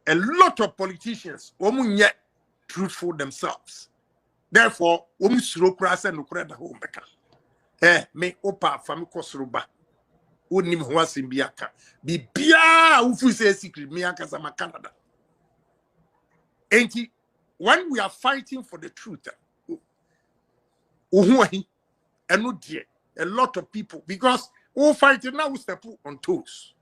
a lot of politicians women yet truthful themselves. Therefore, women slow cross and look at the home. Me opa fami kosruba. Unim huasi mbiaka. Bibia ufu say secret miaka sama Canada. And when we are fighting for the truth, a lot of people, because we're fighting now, we step on toes.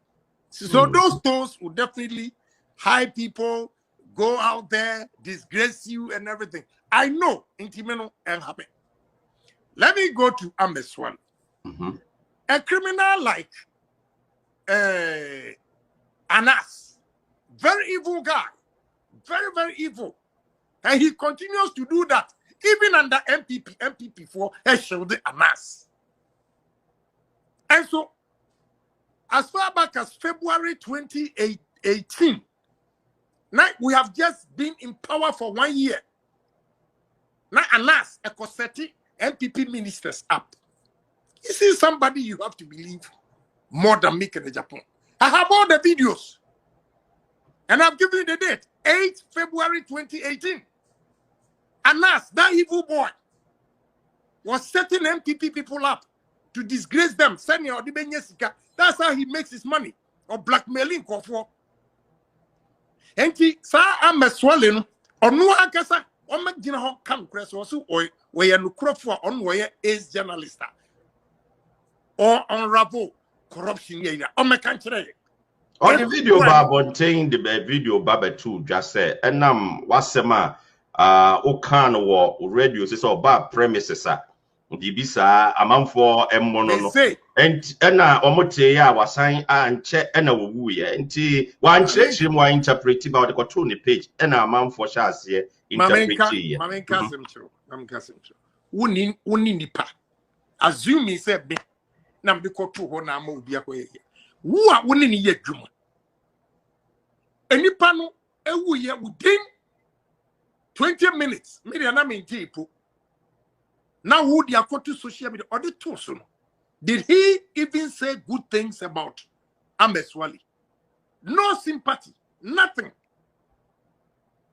So those toes will definitely hide people, go out there, disgrace you and everything. I know intimeno and happen. Let me go to Ambeswan. A criminal like Anas, very evil guy, very, very evil. And he continues to do that, even under MPP for Eshelde Anas. And so, as far back as February 2018, now we have just been in power for 1 year. Now Anas, a Cossetti, MPP ministers up. You see somebody you have to believe more than me in Agyapong. I have all the videos. And I've given you the date, 8 February 2018. Anas, that evil boy, was setting MPP people up to disgrace them. That's how he makes his money. Or blackmailing. And he saw I'm a swelling or no akasa or make dinner come crest also or where you crop for on where is journalist or unravel corruption or my country. On the video Bab saying the video Baba too just said and wasema Okan war radio says or bad premises Bibisa amanfo emmono and omote ya wasan anche ena wuye nti wan chechiri mo interpret about the control page ena amanfo shase interpret ye mamen kasem tro woni nipa assume say be na mde koto ho na ma obi akoye wo a woni ni ye dwuma enipa no ewuye within 20 minutes media na maintain po. Now who they are to social media or the two. Did he even say good things about Ameswali? No sympathy, nothing.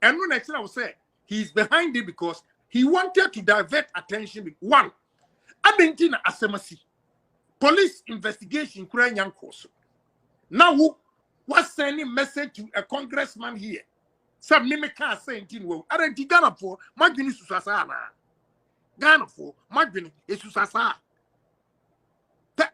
And when I will say he's behind it because he wanted to divert attention. One, Argentina Asemasi, police investigation crying young course. Now who was sending message to a congressman here? Some name can't say anything. Well, I don't Ghana for my Guinness Susasana. Ghana for my Guinness is Susasa.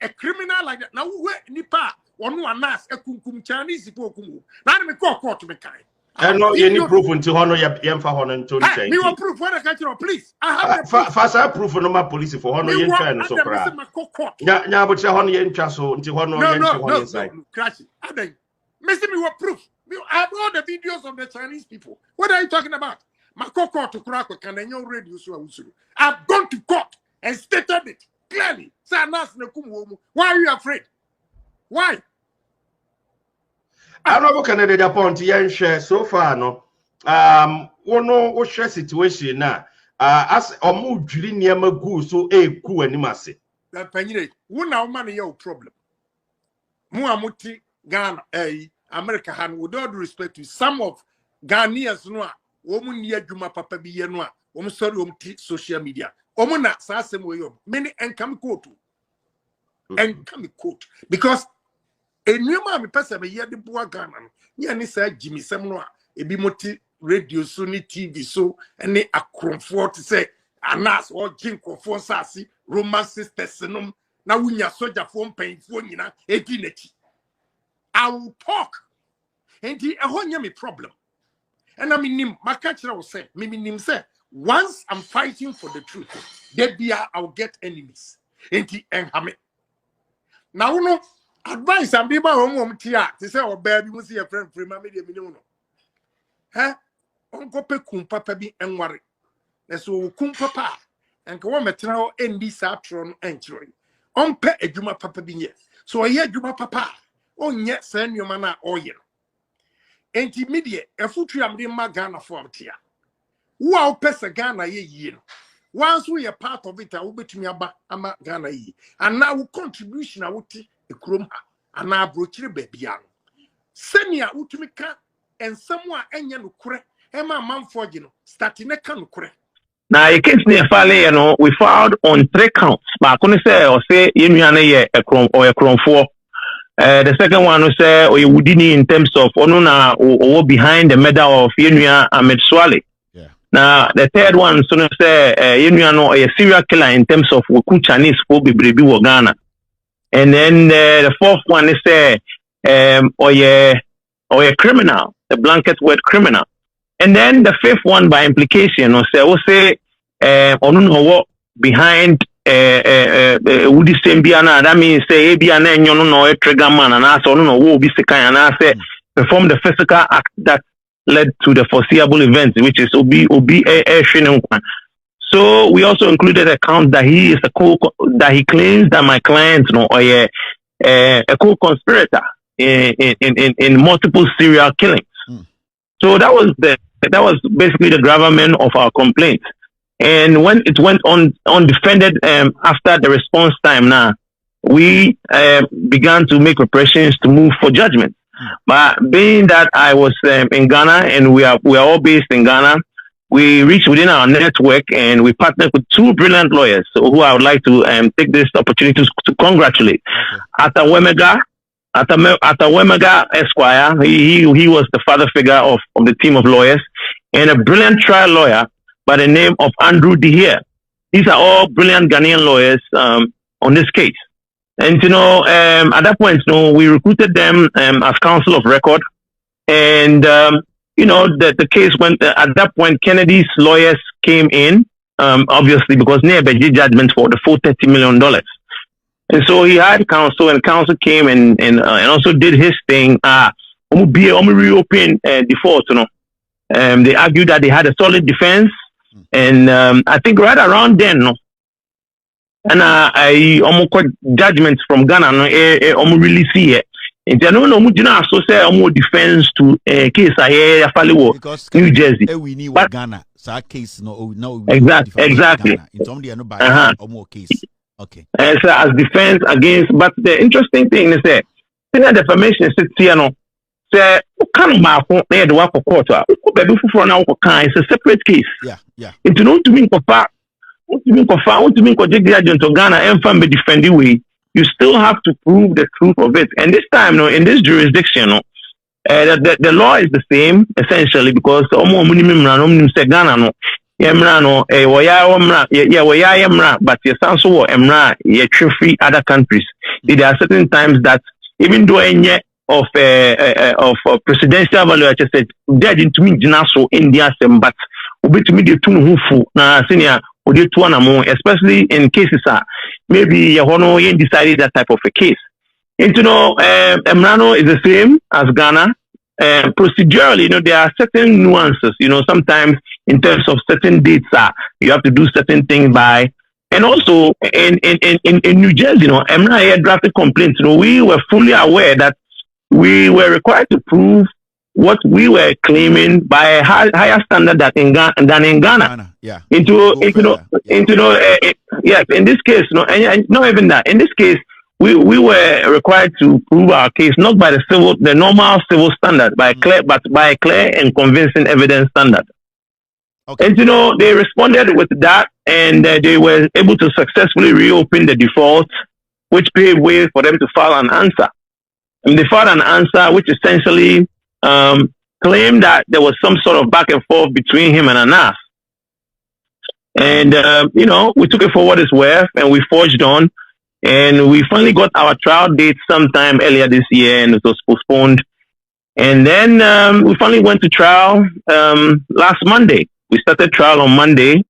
A criminal like that. Now, where Nipa or no anas a cum Chinese pokumu. Now, me call court to me kind. I know any proof until honor your for honor and Tony. Me want proof for the country of police. I have fast proof for no more police for honor yen and so cry. Yeah, but honor yen chasso until honor no, crash it. I think, Mr. Me what proof. I have all the videos of the Chinese people. What are you talking about? My court to crack can I know radio so I've gone to court and stated it clearly. Why are you afraid? Why? I don't know what Canada upon to share so far. No, one no share situation now. As a mood near my goose so a coup and massy. That penny, one now money your problem. Muamuti Ghana, America, and with all due respect to some of Ghanaians, no, woman near Juma Papa be no, woman sorry, social media. Woman not same way of many and come quote and come quote because a new man person a year the boy Ghana, yani say Jimmy Samuel, a be multi radio, Sony TV, so and they are comfort to say, Anas or Jim for Sassy, Roman sisters, now when your soldier phone paying for you know, a dinety. I will talk. And he a whole me problem. And I mean, my catcher will say, me say, once I'm fighting for the truth, there be I'll get enemies. And he and now no advice I'm be my home tia to say, oh baby, you see a friend free my media minimum. Huh? Uncle Pecum Papa be and worry. That's all cum papa and go on metro and this atron entry. On pet a Juma Papa be yes. So I hear Juma Papa. Oh, yes, send your mana oil. Intermediate, a foot am in my Ghana form here. Wow, Pesa Ghana ye. Once we are part of it, I will be to me about Ama Ghana ye. And now contribution I would take a chroma and now broach baby young. Send me out to me and someone enya no kure e ma manfo gi no start ne ka no kure. Now, a case near Fale, we filed on 3 counts. But I couldn't say or say you a chrome or a chrome 4. The second one was say or you wouldn't in terms of onuna or behind the medal of Yenuya Ahmed Swale. Yeah. Now the third one so say Yenuya no a serial killer in terms of Woku Chinese for Bibribi Ghana. And then the fourth one is say or a criminal, the blanket word criminal. And then the fifth one by implication, or say, onun behind Woody Sembiana, that means say Abiana and no a trigger man, and I saw no will be sekai, and I say perform the physical act that led to the foreseeable events, which is Obi So we also included a count that he is that he claims that my client a co-conspirator in multiple serial killings. So that was basically the gravamen of our complaint. And when it went undefended after the response time now, we began to make preparations to move for judgment. But being that I was in Ghana and we are all based in Ghana, we reached within our network and we partnered with 2 brilliant lawyers who I would like to take this opportunity to congratulate. Atawemega Esquire, he was the father figure of the team of lawyers, and a brilliant trial lawyer by the name of Andrew Dehere. These are all brilliant Ghanaian lawyers on this case. And at that point, we recruited them as counsel of record, and the case went at that point. Kennedy's lawyers came in, obviously because near the judgment for the full $30 million. And so he had counsel, and counsel came and also did his thing. Reopen default, they argued that they had a solid defense, and I think right around then, and I almost got judgments from Ghana, release it. And I don't know, so say defense to case I because New Jersey. We need Ghana, so case no exactly. In some day no by more case. Okay. So as defense against, but the interesting thing is that defamation sits here no say can mark near the work of court. Baby for now it's a separate case. Yeah. It's not to mean judgment to Ghana and family defending way. You still have to prove the truth of it. And this time, in this jurisdiction, the law is the same essentially because Ghana but you sound so free other countries. There are certain times that even though any of presidential value, I just said, judge into me so India, but to me the two na senior especially in cases maybe you decided that type of a case. And Emrano is the same as Ghana. Procedurally, there are certain nuances, sometimes in terms of certain dates, you have to do certain things by, and also in New Jersey, Emra drafted complaints, we were fully aware that we were required to prove what we were claiming by a higher standard than in Ghana. Yeah. Yes, in this case, and not even that. In this case, we were required to prove our case not by the normal civil standard, but by a clear and convincing evidence standard. Okay. And they responded with that, and they were able to successfully reopen the default, which paved way for them to file an answer. And they filed an answer which essentially claimed that there was some sort of back and forth between him and Anas. And we took it for what it's worth, and we forged on. And we finally got our trial date sometime earlier this year, and it was postponed. And then we finally went to trial last Monday. We started trial on Monday,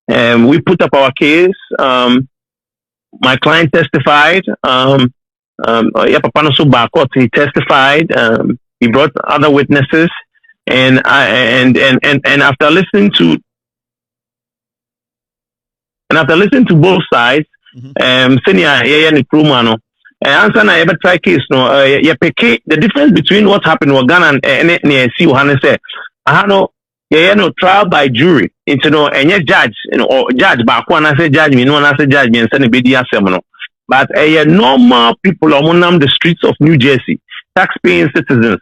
and we put up our case. My client testified. He testified. He brought other witnesses, and after listening to both sides. Senior Krumano. Answer na ever try case the difference between what happened with Ghana and see Johannes said trial by jury and judge or judge back one I say judge me no one I say judge me and send a video seminar. But normal people on the streets of New Jersey, tax-paying citizens,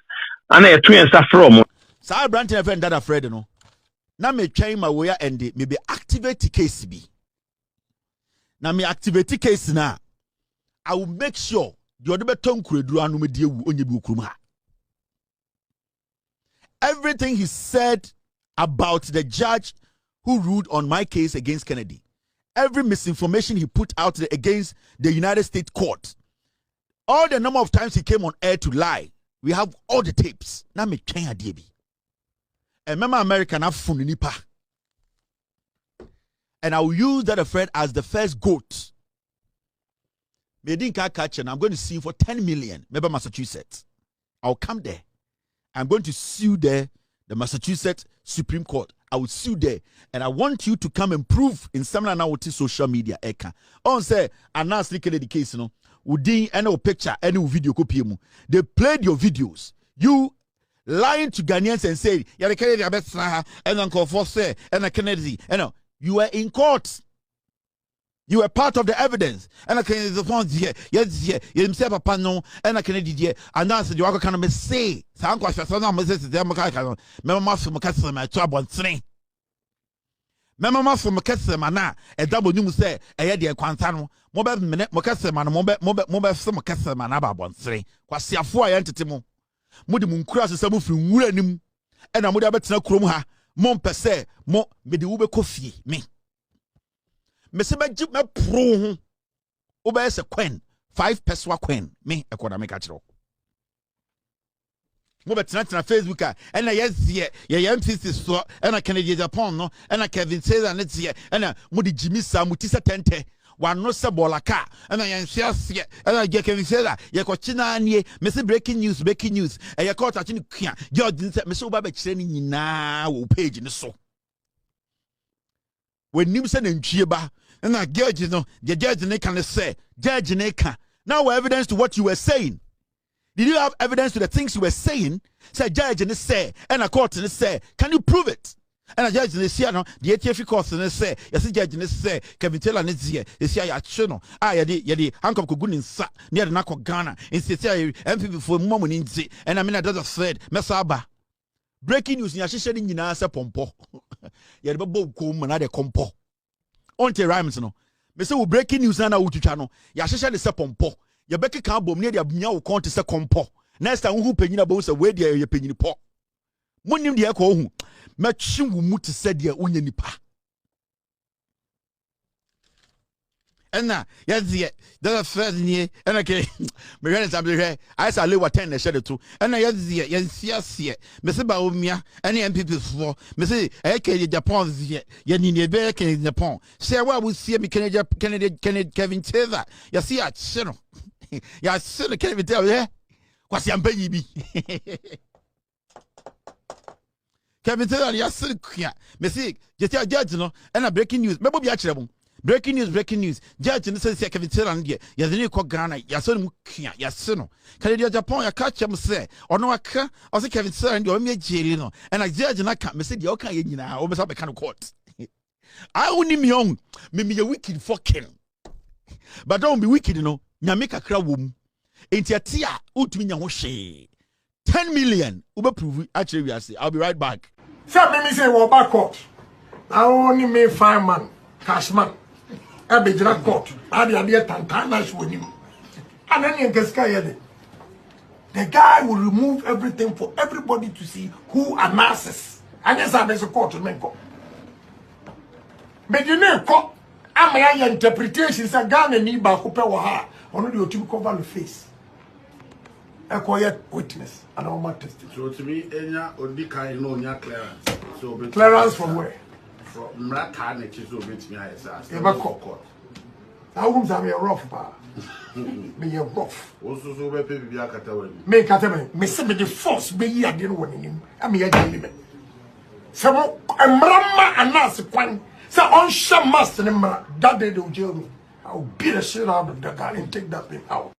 ana ye twen sa from Sa brand na friend that Fred no. Na me twen ma we and me be activate case bi. Na me activate case na I will make sure the other beton kureduru anu me die wu onye bi okurum ha. Everything he said about the judge who ruled on my case against Kennedy, every misinformation he put out there against the United States court, all the number of times he came on air to lie, we have all the tapes. Na me twen adie bi. And remember American afun nipa. And I will use that friend as the first goat. Me didn't catch and I'm going to sue for 10 million. Maybe Massachusetts. I'll come there. I'm going to sue there, the Massachusetts Supreme Court. I will sue there. And I want you to come and prove in some now with social media. On say, and now the case, you know, Udin any picture, any video copy. They played your videos. You lying to Ghanaians and say, you're the Kennedy, and Uncle Fosse, and a Kennedy. You were in court. You were part of the evidence. And I can the phone here. Yes, you himself a panel, and I can edit and that's the other kind of say. Sound question, so now Mrs. Democrat. Memma from Castle, my trouble on three. Memma from Castle, mana, a double new say, a year quantano, mobile minute, Mocastle, man, mobile some Castle, man, about 1 3. Quasi a 4 entity mo. Mudimun crosses some from William, and I would have better crumha, mon per se, mo, me the Uber coffee, me. Mese ba jip me pro ho oba se quen 5 peswa quen me ekoda me ka kire mo betena Facebook a na yes ye MCC so na Kennedy Agyapong no na Kevin Taylor ne tie na mo di Jimmy Sam tisa tente wano se bolaka na ye nhwase na ye Kevin Taylor ye ko china anie mese breaking news e ye ko ta chini kua George nse mese oba ba kire ni nyina wo page ne so wenim se na ntwie ba na judge no the judge ne can say judge ne can now evidence to what you were saying. Did you have evidence to the things you were saying? Say judge ne say and a court ne say can you prove it? And a judge ne say no the ATF court ne say yes judge ne say Kevin Taylor ne say yes ya che no yedi Hancock kogu ne nsa ne yedi nakọ Ghana instead say MPP for momo ne nti and I mean that was thread mesaba breaking news ni ahyehyɛ ne nyinaa sɛ pompo yedi bebo ko mu na de kompo onte rhymes no me say we breaking news na wutwitwa no ya hyehye ne se pompo ya beke kan bom ne dia bunya wo konte se kompo next time hu panyina bo se we dia ye panyini po monim dia ko hu matwi wo mu te se dia onya nipa enna yazie da first nie enna ke me hwe sam hwe I say le wa 10 na hye to enna yazie yansiasie me se ba omia enna MPP fo me se ke Japan zie ya ni ne be ke Japan say wa bu sie me Kevin Taylor ya see a chino ya see Kevin Taylor kwasi ampanyi bi Kevin Taylor ya see kwa me se judge no enna breaking news me bo bi a kire bo breaking news judge ne say Kevin Taylor ndie ya de ne ko Ghana ya so mu kia ya se no Kennedy Japan ya catch him say ono aka o say Kevin Taylor ndie o me jeri no and a judge na ka me say de o ka ye nyina o be say be kan court I only me on me wicked fucking but don't be wicked no nyame kakra wom enti atia utumi nya ho hwe 10 million ube prove actually we are say I'll be right back say me say we back court I only me fireman cashman Abidjan court. Adi tantana shwonim. And then you get the guy will remove everything for everybody to see who are nurses. And yes, I a court to make up. But you know, I'm a interpretation. Say Ghana ni ba ko pe wo ha. Ono de otu cover the face. A quiet witness and all my testimony. So to me, enya odika no nya clearance. So clearance from where? Mrata na chizo betimi ayesa. Eba court. I won't have a rough bar. Me a rough. Also so be be akata wani. Me kata me se me the force be yi ade no woni nim. Am ye dey me. Se mo emrama anas kwan. Se on sham master ne mra that day they will jail me. I will beat the shit out of the guy and take that thing out.